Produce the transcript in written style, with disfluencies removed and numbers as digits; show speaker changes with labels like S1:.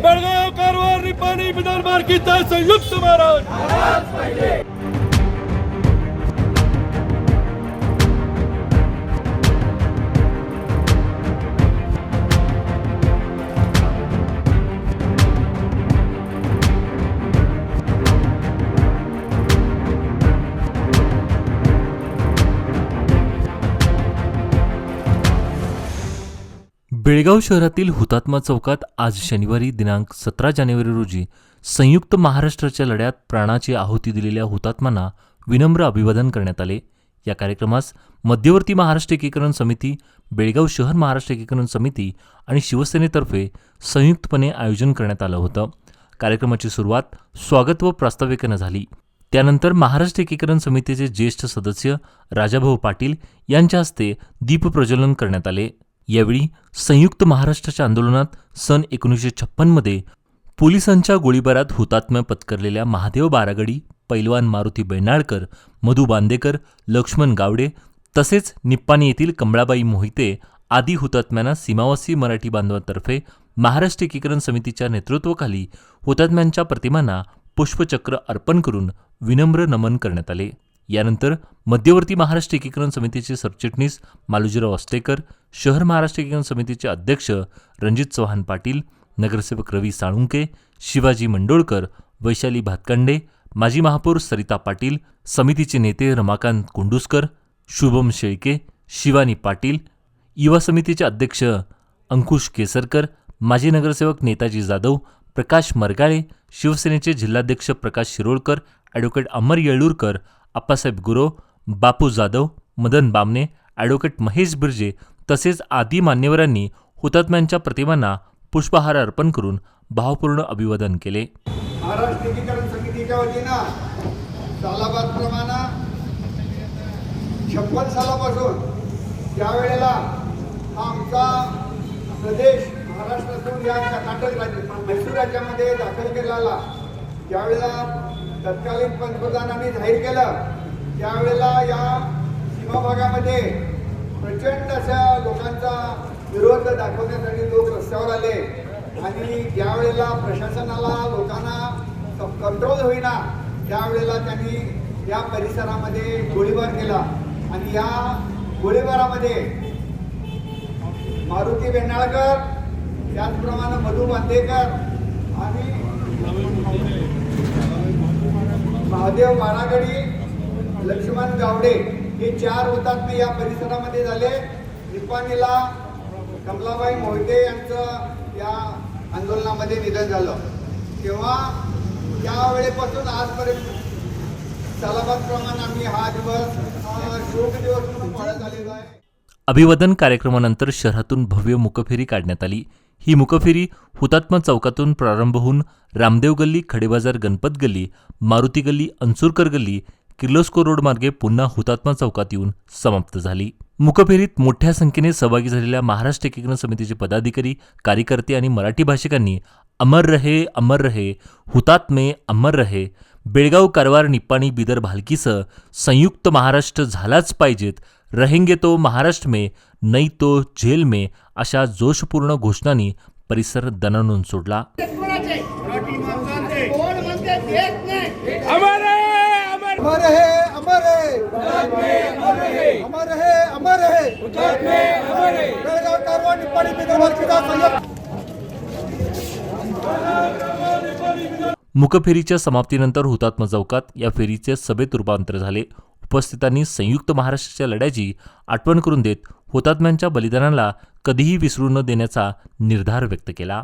S1: बेळगाव कारवार निपाणी विधान मार्गिका संयुक्त महाराज
S2: बेळगाव शहरातील हुतात्मा चौकात आज शनिवारी दिनांक 17 जानेवारी रोजी संयुक्त महाराष्ट्राच्या लढ्यात प्राणाची आहुती दिलेल्या हुतात्म्यांना विनम्र अभिवादन करण्यात आले. या कार्यक्रमास मध्यवर्ती महाराष्ट्र एकीकरण समिती, बेळगाव शहर महाराष्ट्र एकीकरण समिती आणि शिवसेनेतर्फे संयुक्तपणे आयोजन करण्यात आलं होतं. कार्यक्रमाची सुरुवात स्वागत व प्रास्ताविकेनं झाली. त्यानंतर महाराष्ट्र एकीकरण समितीचे ज्येष्ठ सदस्य राजाभाऊ पाटील यांच्या हस्ते दीपप्रज्वलन करण्यात आले. यावेळी संयुक्त महाराष्ट्राच्या आंदोलनात सन 1956 पोलिसांच्या गोळीबारात हुतात्म्य पत्करलेल्या महादेव बारागडी, पैलवान मारुती बेनाळकर, मधु बांदेकर, लक्ष्मण गावडे तसेच निप्पाणी येथील कमळाबाई मोहिते आदी हुतात्म्यांना सीमावासी मराठी बांधवांतर्फे महाराष्ट्र एकीकरण समितीच्या नेतृत्वाखाली हुतात्म्यांच्या प्रतिमांना पुष्पचक्र अर्पण करून विनम्र नमन करण्यात आले. यानंतर मध्यवर्ती महाराष्ट्र एकीकरण समितीचे सरचिटणीस मालोजीराव अस्टेकर, शहर महाराष्ट्र एकीकरण समितीचे अध्यक्ष रणजित चव्हाण पाटील, नगरसेवक रवी साळुंके, शिवाजी मंडोळकर, वैशाली भातखंडे, माजी महापौर सरिता पाटील, समितीचे नेते रमाकांत कोंडुस्कर, शुभम शेळके, शिवानी पाटील, युवा समितीचे अध्यक्ष अंकुश केसरकर, माजी नगरसेवक नेताजी जाधव, प्रकाश मरगाळे, शिवसेनेचे जिल्हाध्यक्ष प्रकाश शिरोळकर, ॲडव्होकेट अमर येळूरकर, आप्पासाहेब गुरव, बापू जाधव, मदन बामणे, ॲडव्होकेट महेश बिर्जे तसेच आदी मान्यवरांनी हुतात्म्यांच्या प्रतिमांना पुष्पहार अर्पण करून भावपूर्ण अभिवादन केले.
S3: महाराष्ट्र एकीकरण समितीच्या वतीनं सालाबादप्रमाणे 56 सालापासून त्यावेळेला हा आमचा प्रदेश महाराष्ट्रातून या कर्नाटक राज्य मैसूर राज्यामध्ये दाखल केलेला, ज्यावेळेला तत्कालीन पंतप्रधानांनी जाहीर केलं त्यावेळेला या सीमा भागामध्ये प्रचंड अशा लोकांचा विरोध दाखवण्यासाठी लोक रस्त्यावर आले आणि ज्यावेळेला प्रशासनाला लोकांना कंट्रोल होईना त्यावेळेला त्यांनी या परिसरामध्ये गोळीबार केला आणि या गोळीबारामध्ये मारुती बेनाळकर, त्याचप्रमाणे मधु बांदेकर आणि महादेव बारागडी, लक्ष्मण गावडे हे 4 हुतात्मे या परिसरामध्ये झाले. निपाणीला कमलाबाई मोहिते यांचं या आंदोलनामध्ये निधन झालं. तेव्हा त्यावेळेपासून आजपर्यंत सालाबादप्रमाणे आम्ही हा दिवस शोक दिवस म्हणून पाळत आलेला आहे.
S2: अभिवादन कार्यक्रमानंतर शहरातून भव्य मुकफेरी काढण्यात आली. ही मुकफेरी हुतात्मा चौकातून प्रारंभ होऊन रामदेव गल्ली, खडेबाजार गणपत गल्ली, मारुती गल्ली, अंसुरकर गल्ली, किर्लोस्कर रोड मार्गे पुन्हा हुतात्मा चौकात येऊन समाप्त झाली. मुकफेरीत मोठ्या संख्येने सहभागी झालेल्या महाराष्ट्र एकीकरण समितीचे पदाधिकारी, कार्यकर्ते आणि मराठी भाषिकांनी अमर रहे, हुतात्मे अमर रहे, बेळगाव कारवार निप्पाणी बिदर भालकीसह संयुक्त महाराष्ट्र झालाच पाहिजेत, रहेंगे तो महाराष्ट्र में, नहीं तो जेल में अशा जोशपूर्ण घोषणांनी परिसर दणाणून सोडला. मुकफेरीच्या समाप्तीनंतर हुतात्मा चौकात या फेरीचे सभेत रूपांतर झाले. उपस्थितांनी संयुक्त महाराष्ट्राच्या लढ्याची आठवण करून देत हुतात्म्यांच्या बलिदानाला कधीही विसरू न देण्याचा निर्धार व्यक्त केला.